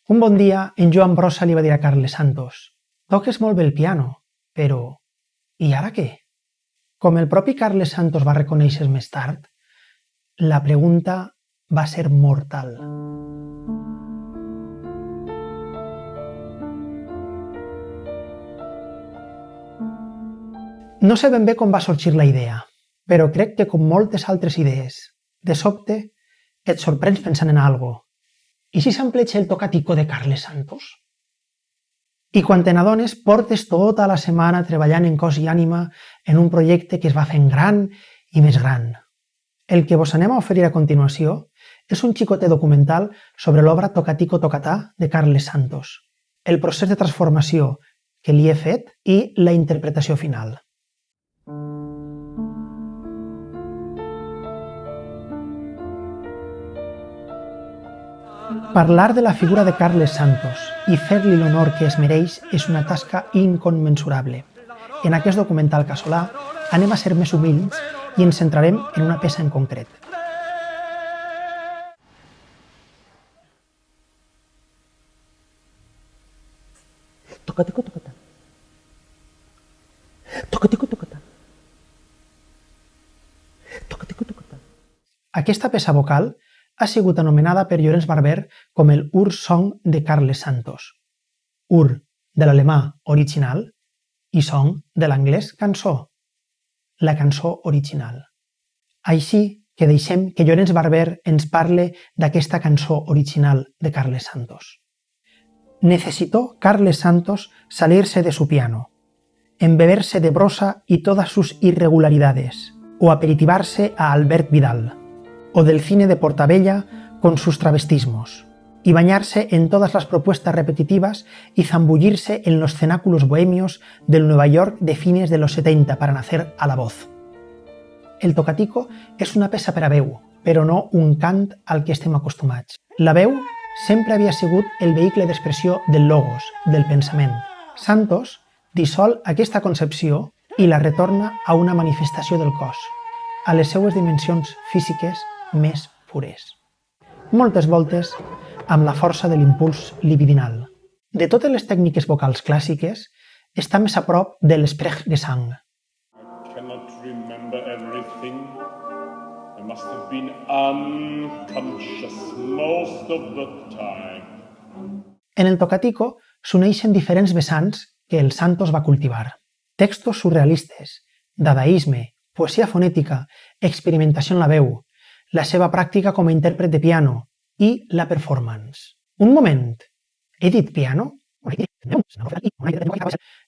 Un bon dia, en Joan Brossa li va dir a Carles Santos: «Toques molt bé el piano, però... i ara què?» Com el propi Carles Santos va reconèixer més tard, la pregunta va ser mortal. No sé ben bé com va sorgir la idea, però crec que com moltes altres idees, de sobte et sorprens pensant en algo. I si s'emplexa el tocatico de Carles Santos? I quan te n'adones, portes tota la setmana treballant en cos i ànima en un projecte que es va fent gran i més gran. El que vos anem a oferir a continuació és un xicotet documental sobre l'obra Tocatico Tocatà de Carles Santos, el procés de transformació que li he fet i la interpretació final. Parlar de la figura de Carles Santos i fer-li l'honor que es mereix és una tasca incommensurable. En aquest documental casolà anem a ser més humils i ens centrarem en una peça en concret. Tocatico, tocatà. Tocatico, tocatà. Tocatico, tocatà. Aquesta peça vocal ha sigut anomenada per Llorenç Barber com el Ur-Song de Carles Santos. Ur, de l'alemà original, i song, de l'anglès cançó. La cançó original. Així que deixem que Llorenç Barber ens parle d'aquesta cançó original de Carles Santos. Necesitó Carles Santos salirse de su piano, embeberse de Brossa y todas sus irregularidades, o aperitivarse a Albert Vidal, o del cine de Portabella con sus travestismos, y bañarse en todas las propuestas repetitivas y zambullirse en los cenáculos bohemios del Nueva York de fines de los 70 para nacer a la voz. El tocatico és una peça per a veu, però no un cant al que estem acostumats. La veu sempre havia sigut el vehicle d'expressió del logos, del pensament. Santos dissol aquesta concepció i la retorna a una manifestació del cos, a les seues dimensions físiques més pures. Moltes voltes amb la força de l'impuls libidinal. De totes les tècniques vocals clàssiques, està més a prop de l'Sprechgesang. I cannot remember everything. I must have been unconscious most of the time. En el tocatico s'uneixen diferents vessants que el Santos va cultivar. Textos surrealistes, dadaisme, poesia fonètica, experimentació en la veu, la seva pràctica com a intèrpret de piano i la performance. Un moment, he dit piano?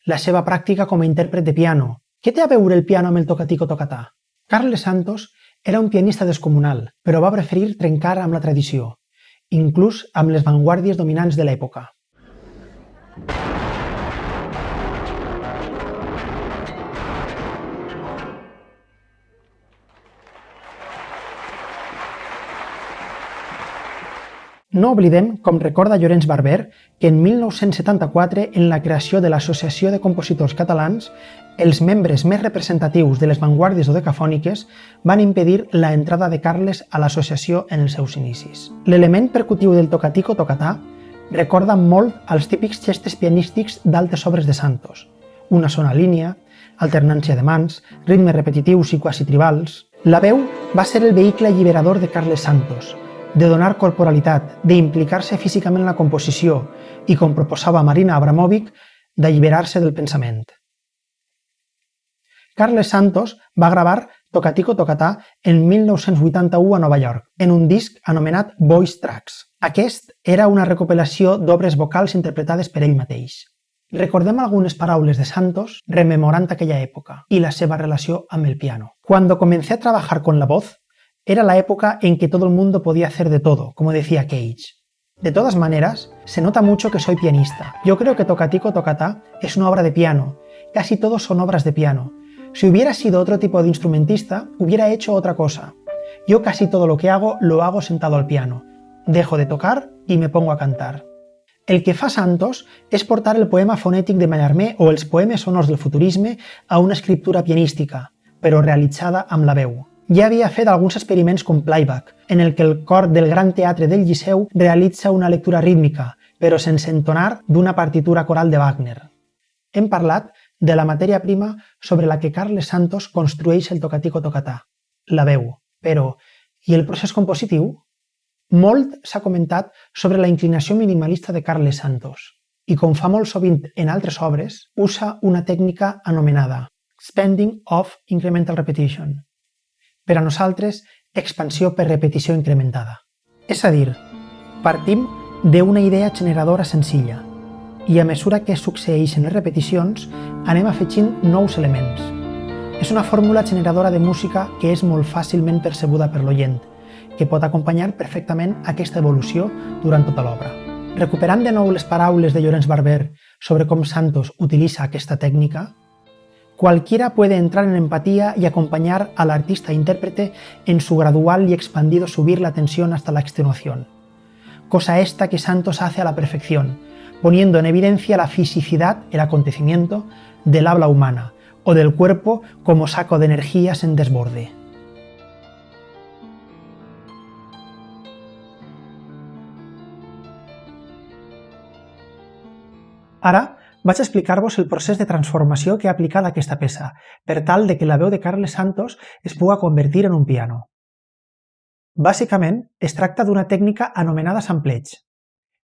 La seva pràctica com a intèrpret de piano. Què té a veure el piano amb el tocatico tocatà? Carles Santos era un pianista descomunal, però va preferir trencar amb la tradició, inclús amb les vanguardies dominants de l'època. No oblidem, com recorda Llorenç Barber, que en 1974, en la creació de l'Associació de Compositors Catalans, els membres més representatius de les vanguardies dodecafòniques van impedir la entrada de Carles a l'associació en els seus inicis. L'element percutiu del tocatico tocatà recorda molt als típics gestes pianístics d'altres obres de Santos. Una sola línia, alternància de mans, ritmes repetitius i quasi tribals. La veu va ser el vehicle alliberador de Carles Santos, de donar corporalitat, d'implicar-se físicament en la composició i, com proposava Marina Abramovic, d'alliberar-se del pensament. Carles Santos va gravar Tocatico Tocatà en 1981 a Nova York, en un disc anomenat Voice Tracks. Aquest era una recopilació d'obres vocals interpretades per ell mateix. Recordem algunes paraules de Santos rememorant aquella època y la seva relació amb el piano. Cuando comencé a trabajar con la voz, era la época en que todo el mundo podía hacer de todo, como decía Cage. De todas maneras, se nota mucho que soy pianista. Yo creo que Tocatico Tocatà es una obra de piano. Casi todos son obras de piano. Si hubiera sido otro tipo de instrumentista, hubiera hecho otra cosa. Yo casi todo lo que hago, lo hago sentado al piano. Dejo de tocar y me pongo a cantar. El que fa Santos és portar el poema fonètic de Mallarmé o els poemes sonors del futurisme a una escriptura pianística, però realitzada amb la veu. Ja havia fet alguns experiments com playback, en el que el cor del Gran Teatre del Liceu realitza una lectura rítmica, però sense entonar d'una partitura coral de Wagner. Hem parlat de la matèria prima sobre la que Carles Santos construeix el Tocatico Tocatà, la veu. Però, i el procés compositiu? Molt s'ha comentat sobre la inclinació minimalista de Carles Santos i, com fa molt sovint en altres obres, usa una tècnica anomenada Expanding of Incremental Repetition. Per a nosaltres, expansió per repetició incrementada. És a dir, partim d'una idea generadora senzilla i a mesura que succeeixen les repeticions anem afegint nous elements. És una fórmula generadora de música que és molt fàcilment percebuda per l'oient, que pot acompanyar perfectament aquesta evolució durant tota l'obra. Recuperant de nou les paraules de Llorenç Barber sobre com Santos utilitza aquesta tècnica, cualquiera puede entrar en empatía y acompañar al artista-intérprete en su gradual y expandido subir la tensión hasta la extenuación. Cosa esta que Santos hace a la perfección, poniendo en evidencia la fisicidad, el acontecimiento, del habla humana o del cuerpo como saco de energías en desborde. Ara vaig explicar-vos el procés de transformació que ha aplicat aquesta peça, per tal de que la veu de Carles Santos es pugui convertir en un piano. Bàsicament, es tracta d'una tècnica anomenada sampleig.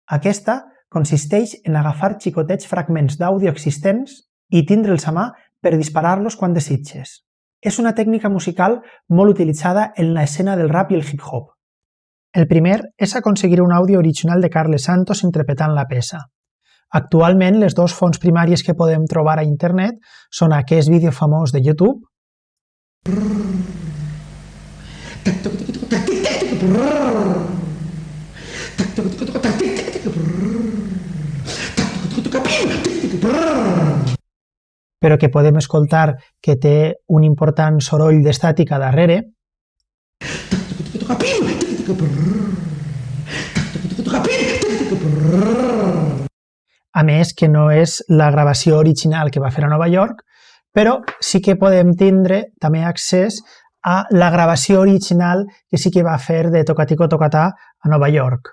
Aquesta consisteix en agafar xicotets fragments d'àudio existents i tindre'ls a mà per disparar-los quan desitges. És una tècnica musical molt utilitzada en l'escena del rap i el hip-hop. El primer és aconseguir un àudio original de Carles Santos interpretant la peça. Actualment, les dues fonts primàries que podem trobar a internet són aquest vídeo famós de YouTube però que podem escoltar que té un important soroll d'estàtica darrere a més que no és la gravació original que va fer a Nova York, però sí que podem tindre també accés a la gravació original que sí que va fer de Tocatico Tocatà a Nova York.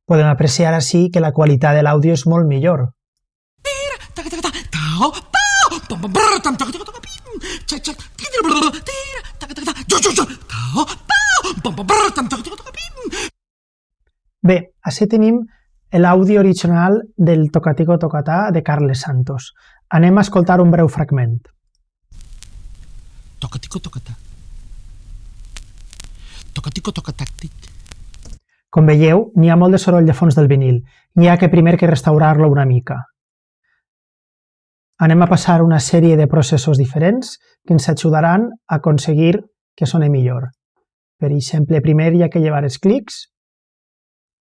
Podem apreciar així que la qualitat de l'àudio és molt millor. Bé, així tenim l'àudio original del Tocatico Tocatà de Carles Santos. Anem a escoltar un breu fragment. Tocatico Tocatà. Tocatico Tocatàctic. Com veieu, n'hi ha molt de soroll de fons del vinil. N'hi ha que primer que restaurar-lo una mica. Anem a passar una sèrie de processos diferents que ens ajudaran a aconseguir que soni millor. Per exemple, primer hi ha que llevar els clics,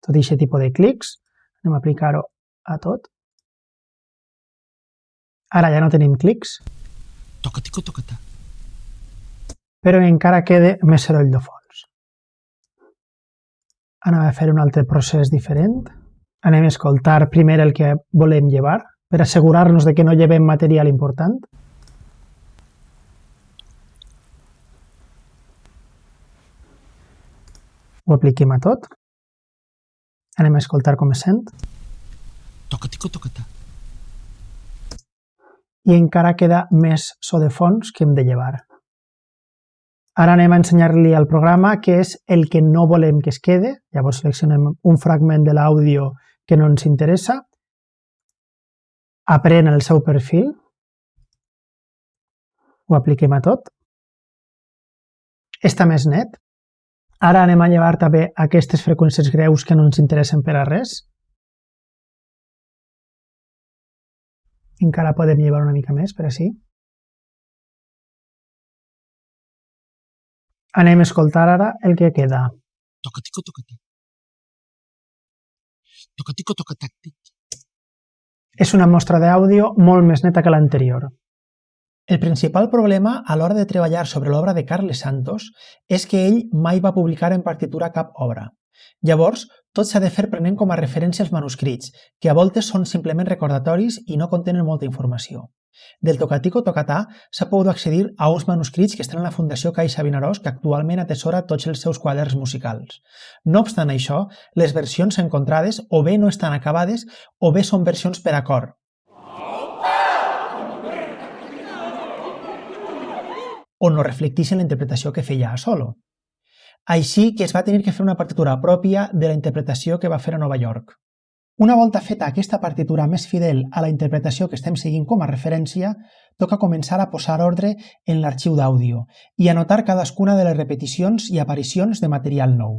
tot aquest tipus de clics. Anem a aplicar-ho a tot. Ara ja no tenim clics. Tocatico Tocatà. Però encara queda més soroll de fons. Anem a fer un altre procés diferent. Anem a escoltar primer el que volem llevar, per assegurar-nos de que no llevem material important. Ho apliquem a tot. Anem a escoltar com es sent. Tocatico Tocatà. I encara queda més so de fons que hem de llevar. Ara anem a ensenyar-li al programa què és el que no volem que es quede. Llavors seleccionem un fragment de l'àudio que no ens interessa. Aprèn el seu perfil. Ho apliquem a tot. Està més net. Ara anem a llevar també aquestes freqüències greus que no ens interessen per a res. Encara podem llevar una mica més, per així. Anem a escoltar ara el que queda. Tocatico Tocatà. Tocatico Tocatàctic. És una mostra d'àudio molt més neta que l'anterior. El principal problema a l'hora de treballar sobre l'obra de Carles Santos és que ell mai va publicar en partitura cap obra. Llavors, Tot s'ha de fer prenent com a referència els manuscrits, que a voltes són simplement recordatoris i no contenen molta informació. Del Tocatico Tocatà s'ha pogut accedir a uns manuscrits que estan a la Fundació Caixa Vinaròs, que actualment atesora tots els seus quaderns musicals. No obstant això, les versions encontrades o bé no estan acabades o bé són versions per a cor. O no reflecteixen la interpretació que feia a solo. Així que es va tenir que fer una partitura pròpia de la interpretació que va fer a Nova York. Una volta feta aquesta partitura més fidel a la interpretació que estem seguint com a referència, toca començar a posar ordre en l'arxiu d'àudio i anotar cadascuna de les repeticions i aparicions de material nou.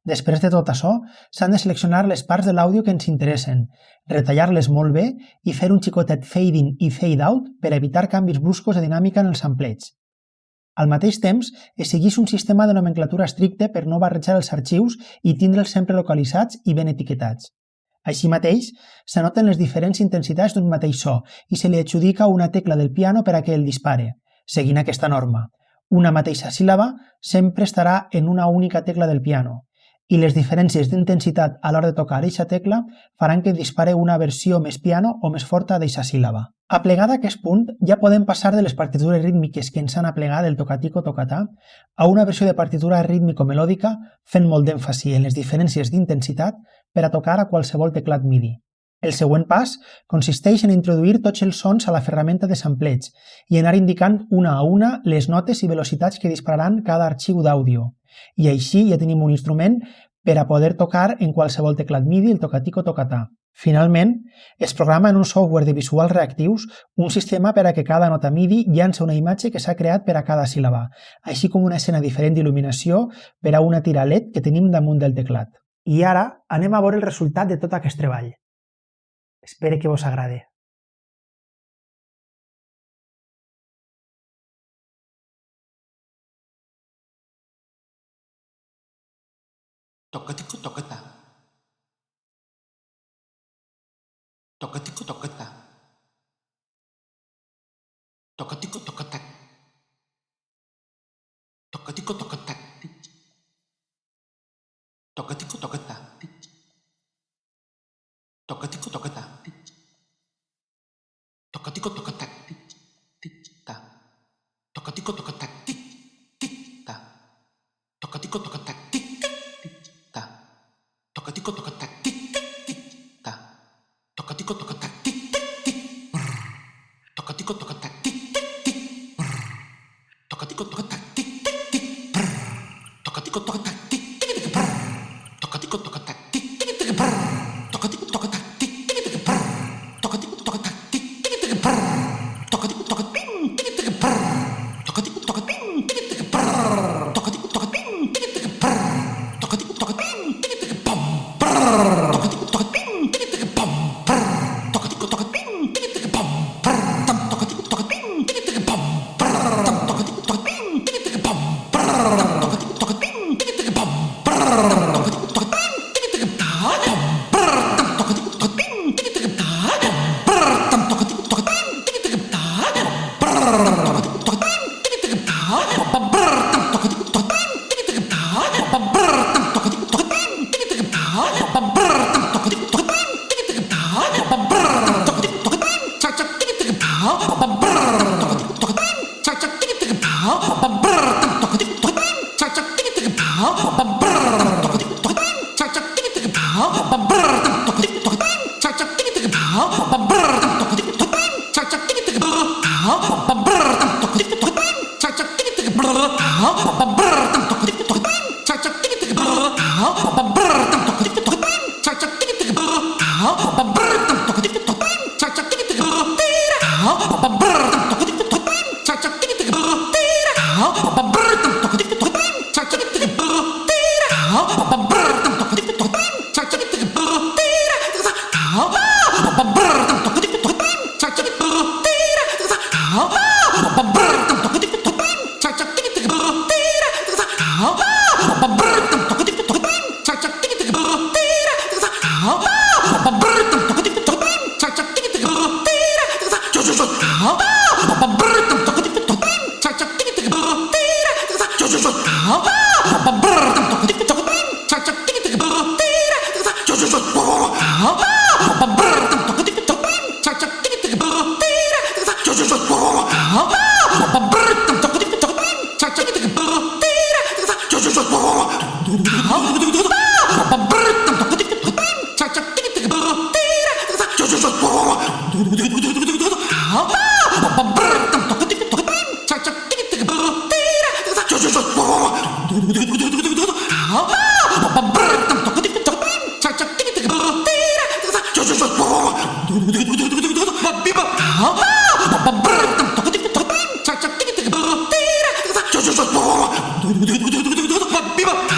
Després de tot això, s'han de seleccionar les parts de l'àudio que ens interessen, retallar-les molt bé i fer un xicotet fade-in i fade-out per evitar canvis bruscos de dinàmica en el sampleig. Al mateix temps, es segueix un sistema de nomenclatura estricte per no barrejar els arxius i tindre'ls sempre localitzats i ben etiquetats. Així mateix, s'anoten les diferents intensitats d'un mateix so i se li adjudica una tecla del piano per a que el dispare. Seguint aquesta norma, una mateixa síl·laba sempre estarà en una única tecla del piano i les diferències d'intensitat a l'hora de tocar aquesta tecla faran que dispare una versió més piano o més forta d'aquesta síl·laba. Aplegada a aquest punt, ja podem passar de les partitures rítmiques que ens han aplegat del Tocatico Tocatà a una versió de partitura rítmico-melòdica fent molt d'èmfasi en les diferències d'intensitat per a tocar a qualsevol teclat MIDI. El següent pas consisteix en introduir tots els sons a la ferramenta de sampleig i anar indicant una a una les notes i velocitats que dispararan cada arxiu d'àudio. I així ja tenim un instrument per a poder tocar en qualsevol teclat MIDI el Tocatico Tocatà. Finalment, es programa en un software de visuals reactius un sistema per a que cada nota MIDI llanci una imatge que s'ha creat per a cada síl·laba, així com una escena diferent d'il·luminació per a una tira LED que tenim damunt del teclat. I ara anem a veure el resultat de tot aquest treball. Espero que vos agrade. Tocatico Tocatà. Tocatico Tocatà. Tocatico Tocatà. Tocatico Tocatà. Tocatico Tocatà. Tocatico Tocatà. Tocatico Tocatà. Tocatico Tocatà. Tocatico Tocatà. Tocatico Tocatà. Tocatico Tocatà. Tocatico Tocatà. Tocatico Tocatà. Tocatico Tocatà. Tocatico Tocatà. Tocatico Tocatà. Tocatico Tocatà. Tocatico Cha cha Viva!